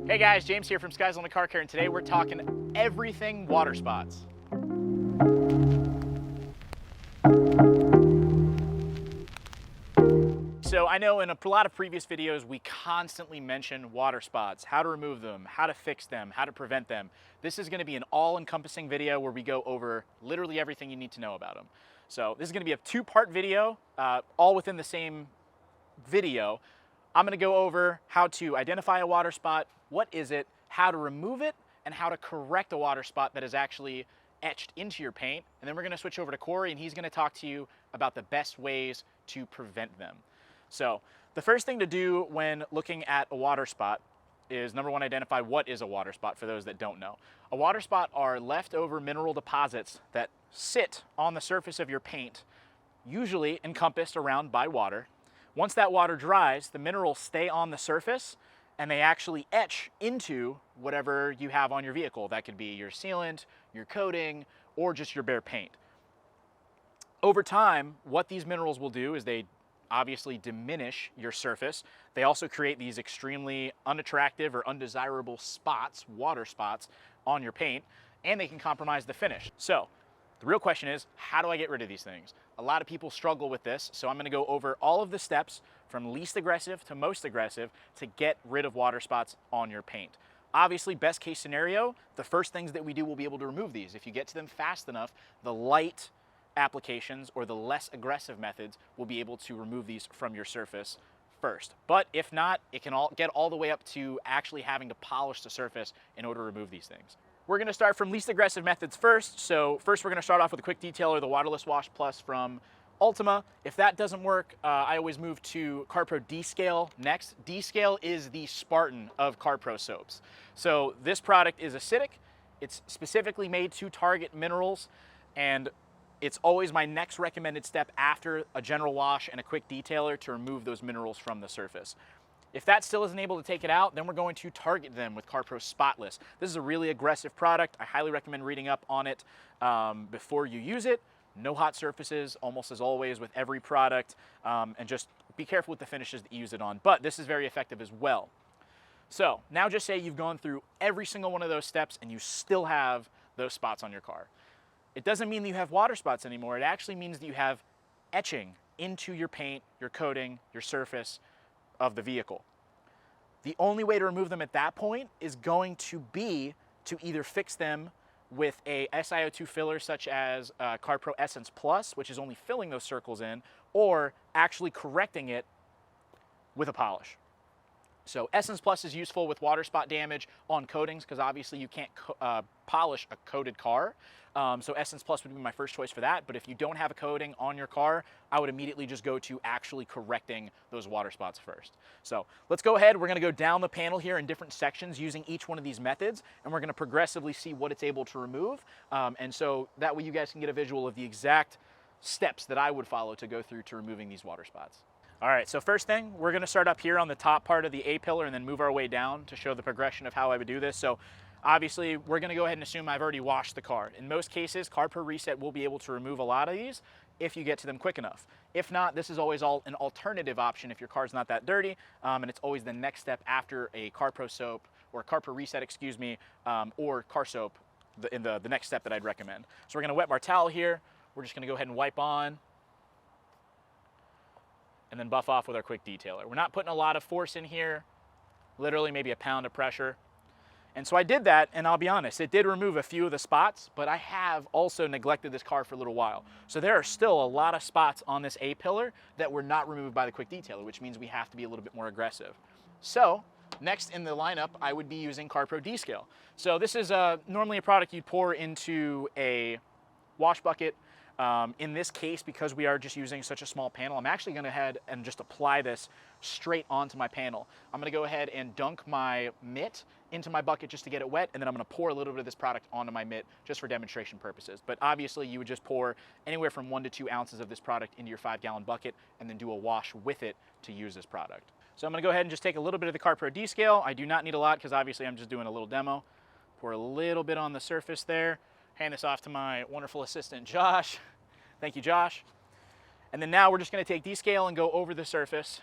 Hey guys, James here from Skies on the Car Care, and today we're talking everything water spots. So I know in a lot of previous videos we constantly mention water spots, how to remove them, how to fix them, how to prevent them. This is going to be an all-encompassing video where we go over literally everything you need to know about them. So this is going to be a two-part video, all within the same video. I'm going to go over how to identify a water spot, what is it, how to remove it, and how to correct a water spot that is actually etched into your paint. And then we're going to switch over to Corey, and he's going to talk to you about the best ways to prevent them. So the first thing to do when looking at a water spot is, number one, identify what is a water spot for those that don't know. A water spot are leftover mineral deposits that sit on the surface of your paint, usually encompassed around by water. Once that water dries, the minerals stay on the surface and they actually etch into whatever you have on your vehicle. That could be your sealant, your coating, or just your bare paint. Over time, what these minerals will do is they obviously diminish your surface. They also create these extremely unattractive or undesirable spots, water spots, on your paint, and they can compromise the finish. So the real question is, how do I get rid of these things? A lot of people struggle with this, so I'm going to go over all of the steps from least aggressive to most aggressive to get rid of water spots on your paint. Obviously, best case scenario, the first things that we do will be able to remove these. If you get to them fast enough, the light applications or the less aggressive methods will be able to remove these from your surface first. But if not, it can get all the way up to actually having to polish the surface in order to remove these things. We're going to start from least aggressive methods first. So first we're going to start off with a quick detailer, the Waterless Wash Plus from Ultima. If that doesn't work, I always move to CARPRO Descale next. Descale is the Spartan of CARPRO soaps. So this product is acidic. It's specifically made to target minerals, and it's always my next recommended step after a general wash and a quick detailer to remove those minerals from the surface. If that still isn't able to take it out, then we're going to target them with CARPRO Spotless. This is a really aggressive product. I highly recommend reading up on it before you use it. No hot surfaces, almost as always with every product, and just be careful with the finishes that you use it on. But this is very effective as well. So now just say you've gone through every single one of those steps and you still have those spots on your car. It doesn't mean that you have water spots anymore. It actually means that you have etching into your paint, your coating, your surface of the vehicle. The only way to remove them at that point is going to be to either fix them with a SiO2 filler such as CARPRO Essence Plus, which is only filling those circles in, or actually correcting it with a polish. So Essence Plus is useful with water spot damage on coatings because obviously you can't polish a coated car. So Essence Plus would be my first choice for that. But if you don't have a coating on your car, I would immediately just go to actually correcting those water spots first. So let's go ahead. We're going to go down the panel here in different sections using each one of these methods, and we're going to progressively see what it's able to remove. And so that way you guys can get a visual of the exact steps that I would follow to go through to removing these water spots. All right, so first thing, we're going to start up here on the top part of the A pillar and then move our way down to show the progression of how I would do this. So obviously, we're going to go ahead and assume I've already washed the car. In most cases, CARPRO Reset will be able to remove a lot of these if you get to them quick enough. If not, this is always an alternative option if your car's not that dirty, and it's always the next step after a CARPRO soap, or CARPRO Reset, excuse me, or car soap, the next step that I'd recommend. So we're going to wet our towel here. We're just going to go ahead and wipe on, and then buff off with our quick detailer. We're not putting a lot of force in here, literally maybe a pound of pressure. And so I did that, and I'll be honest, it did remove a few of the spots, but I have also neglected this car for a little while. So there are still a lot of spots on this A pillar that were not removed by the quick detailer, which means we have to be a little bit more aggressive. So next in the lineup, I would be using CARPRO Descale. So this is normally a product you'd pour into a wash bucket. In this case, because we are just using such a small panel, I'm actually going to head and just apply this straight onto my panel. I'm going to go ahead and dunk my mitt into my bucket just to get it wet, and then I'm going to pour a little bit of this product onto my mitt just for demonstration purposes. But obviously, you would just pour anywhere from 1 to 2 ounces of this product into your 5-gallon bucket and then do a wash with it to use this product. So I'm going to go ahead and just take a little bit of the CARPRO Descale. I do not need a lot because obviously I'm just doing a little demo. Pour a little bit on the surface there. Hand this off to my wonderful assistant, Josh. Thank you, Josh. And then now we're just going to take Descale and go over the surface,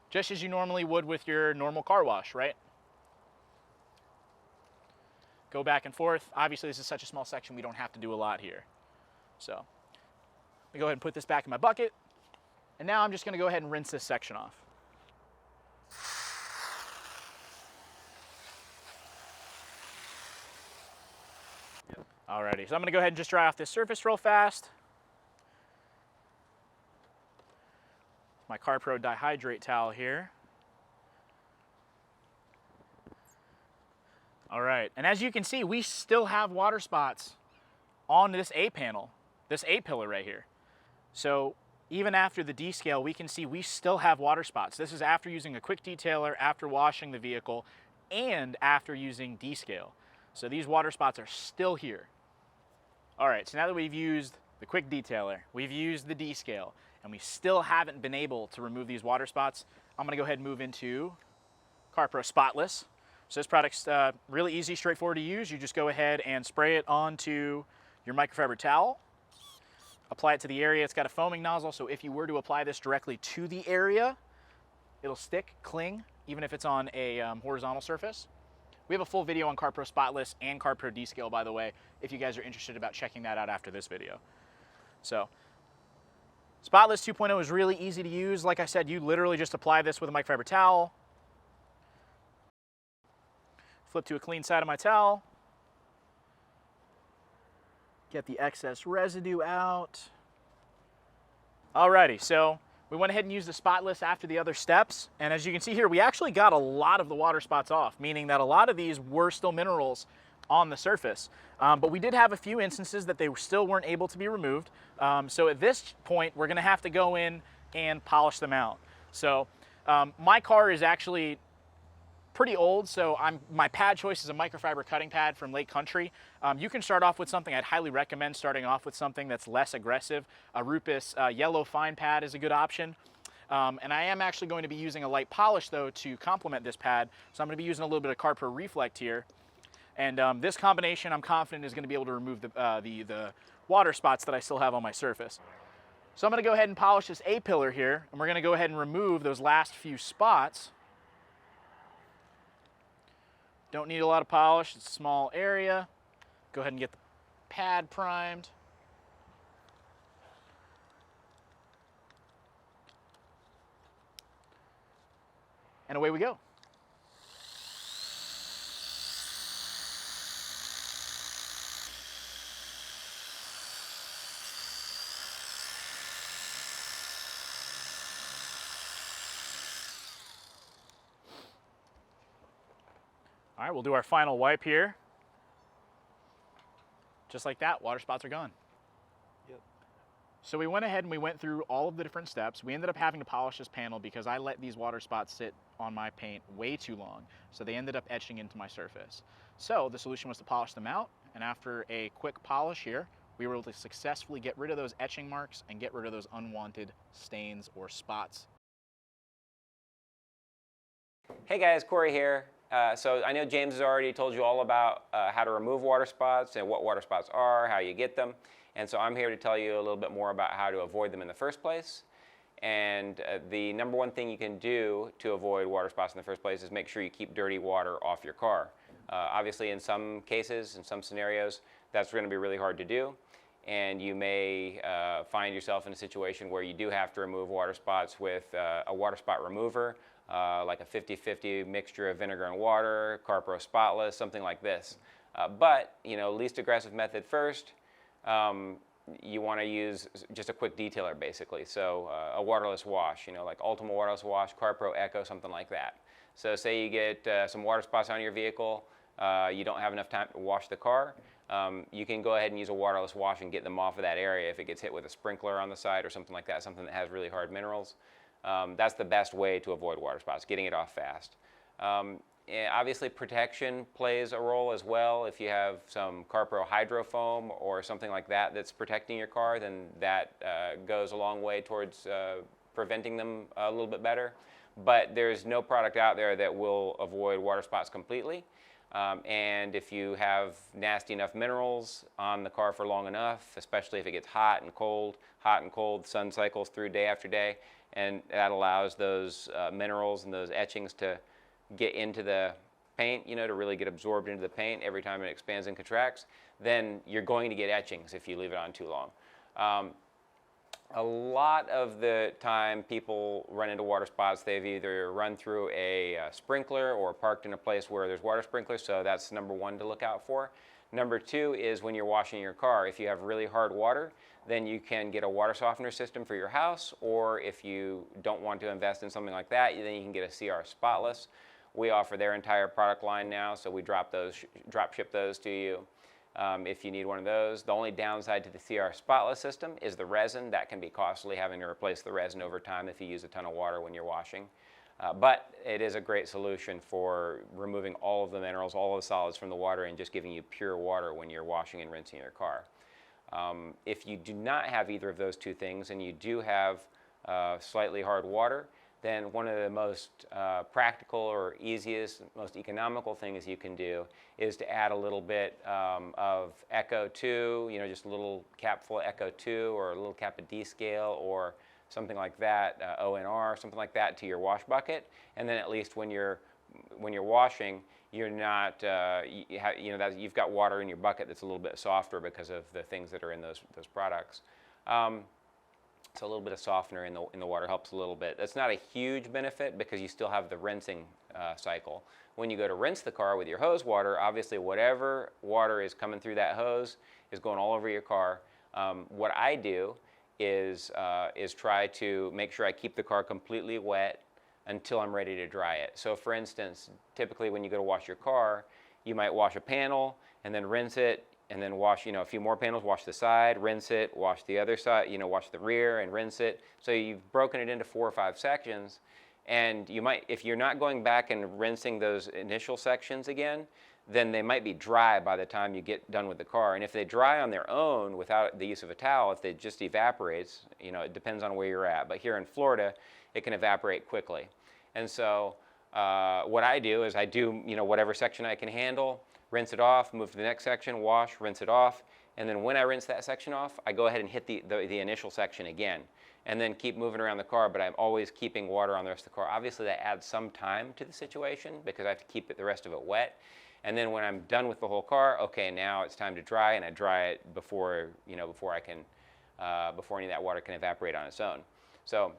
just as you normally would with your normal car wash, right? go back and forth. Obviously, this is such a small section, we don't have to do a lot here. So let me go ahead and put this back in my bucket. And now I'm just going to go ahead and rinse this section off. Alrighty, so I'm going to go ahead and just dry off this surface real fast. My CARPRO dihydrate towel here. All right, and as you can see, we still have water spots on this A panel, this A pillar right here. So even after the descale, we can see we still have water spots. This is after using a quick detailer, after washing the vehicle, and after using descale. So these water spots are still here. All right, so now that we've used the quick detailer, we've used the descale, and we still haven't been able to remove these water spots, I'm gonna go ahead and move into CARPRO Spotless. So this product's really easy, straightforward to use. You just go ahead and spray it onto your microfiber towel, apply it to the area. It's got a foaming nozzle, so if you were to apply this directly to the area, it'll stick, cling, even if it's on a horizontal surface. We have a full video on CARPRO Spotless and CARPRO Descale, by the way, if you guys are interested about checking that out after this video. So Spotless 2.0 is really easy to use. Like I said, you literally just apply this with a microfiber towel, flip to a clean side of my towel, get the excess residue out. Alrighty, so we went ahead and used the Spotless after the other steps, and as you can see here, we actually got a lot of the water spots off, meaning that a lot of these were still minerals on the surface. But we did have a few instances that they still weren't able to be removed. So at this point, we're gonna have to go in and polish them out. So my car is actually pretty old, so my pad choice is a microfiber cutting pad from Lake Country. You can start off with something. I'd highly recommend starting off with something that's less aggressive. A Rupus yellow fine pad is a good option. And I am actually going to be using a light polish though to complement this pad. So I'm going to be using a little bit of CARPRO Reflect here. And this combination, I'm confident, is going to be able to remove the water spots that I still have on my surface. So I'm going to go ahead and polish this A pillar here, and we're going to go ahead and remove those last few spots. Don't need a lot of polish, it's a small area. Go ahead and get the pad primed. And away we go. All right, we'll do our final wipe here. Just like that, water spots are gone. Yep. So we went ahead and we went through all of the different steps. We ended up having to polish this panel because I let these water spots sit on my paint way too long. So they ended up etching into my surface. So the solution was to polish them out. And after a quick polish here, we were able to successfully get rid of those etching marks and get rid of those unwanted stains or spots. Hey guys, Corey here. So I know James has already told you all about how to remove water spots and what water spots are, how you get them. And so I'm here to tell you a little bit more about how to avoid them in the first place. And the number one thing you can do to avoid water spots in the first place is make sure you keep dirty water off your car. Obviously in some cases, in some scenarios, that's going to be really hard to do. And you may find yourself in a situation where you do have to remove water spots with a water spot remover, like a 50-50 mixture of vinegar and water, CARPRO Spotless, something like this. But, you know, least aggressive method first, you want to use just a quick detailer basically. So a waterless wash, you know, like Ultimate Waterless Wash, CARPRO Echo, something like that. So say you get some water spots on your vehicle, you don't have enough time to wash the car, you can go ahead and use a waterless wash and get them off of that area if it gets hit with a sprinkler on the side or something like that, something that has really hard minerals. That's the best way to avoid water spots, getting it off fast. Obviously protection plays a role as well. If you have some CARPRO hydrofoam or something like that that's protecting your car, then that goes a long way towards preventing them a little bit better. But there's no product out there that will avoid water spots completely. And if you have nasty enough minerals on the car for long enough, especially if it gets hot and cold, sun cycles through day after day, and that allows those minerals and those etchings to get into the paint, you know, to really get absorbed into the paint every time it expands and contracts, then you're going to get etchings if you leave it on too long. A lot of the time people run into water spots. They've either run through a sprinkler or parked in a place where there's water sprinklers, so that's number one to look out for. Number two is when you're washing your car. If you have really hard water, then you can get a water softener system for your house, or if you don't want to invest in something like that, then you can get a CR Spotless. We offer their entire product line now, so we drop ship those to you. If you need one of those. The only downside to the CR Spotless system is the resin. That can be costly, having to replace the resin over time if you use a ton of water when you're washing. But it is a great solution for removing all of the minerals, all of the solids from the water, and just giving you pure water when you're washing and rinsing your car. If you do not have either of those two things and you do have slightly hard water, then one of the most practical or easiest, most economical things you can do is to add a little bit of Echo 2, you know, just a little cap full of Echo 2 or a little cap of Descale or something like that, ONR, something like that to your wash bucket. And then at least when you're washing, you're not, you've got water in your bucket that's a little bit softer because of the things that are in those products. So a little bit of softener in the water helps a little bit. That's not a huge benefit because you still have the rinsing cycle. When you go to rinse the car with your hose water, obviously whatever water is coming through that hose is going all over your car. What I do is try to make sure I keep the car completely wet until I'm ready to dry it. So for instance, typically when you go to wash your car, you might wash a panel and then rinse it, and then wash, a few more panels, wash the side, rinse it, wash the other side, wash the rear and rinse it. So you've broken it into 4 or 5 sections, and you might, if you're not going back and rinsing those initial sections again, then they might be dry by the time you get done with the car. And if they dry on their own without the use of a towel, if it just evaporates, it depends on where you're at. But here in Florida, it can evaporate quickly. And so what I do is I do, whatever section I can handle, rinse it off, move to the next section, wash, rinse it off, and then when I rinse that section off, I go ahead and hit the initial section again, and then keep moving around the car, but I'm always keeping water on the rest of the car. Obviously that adds some time to the situation because I have to keep the rest of it wet, and then when I'm done with the whole car, okay, now it's time to dry, and I dry it before any of that water can evaporate on its own. So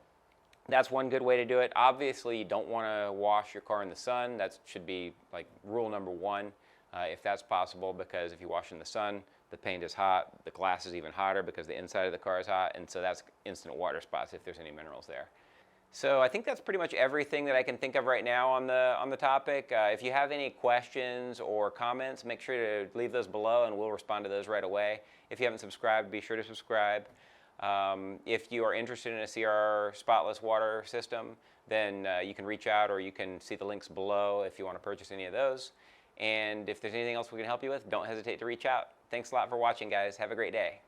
that's one good way to do it. Obviously you don't want to wash your car in the sun. That should be like rule number 1. If that's possible, because if you wash in the sun, the paint is hot, the glass is even hotter because the inside of the car is hot, and so that's instant water spots if there's any minerals there. So I think that's pretty much everything that I can think of right now on the topic. If you have any questions or comments, make sure to leave those below and we'll respond to those right away. If you haven't subscribed, be sure to subscribe. If you are interested in a CR Spotless water system, then you can reach out, or you can see the links below if you want to purchase any of those. And if there's anything else we can help you with, don't hesitate to reach out. Thanks a lot for watching, guys. Have a great day.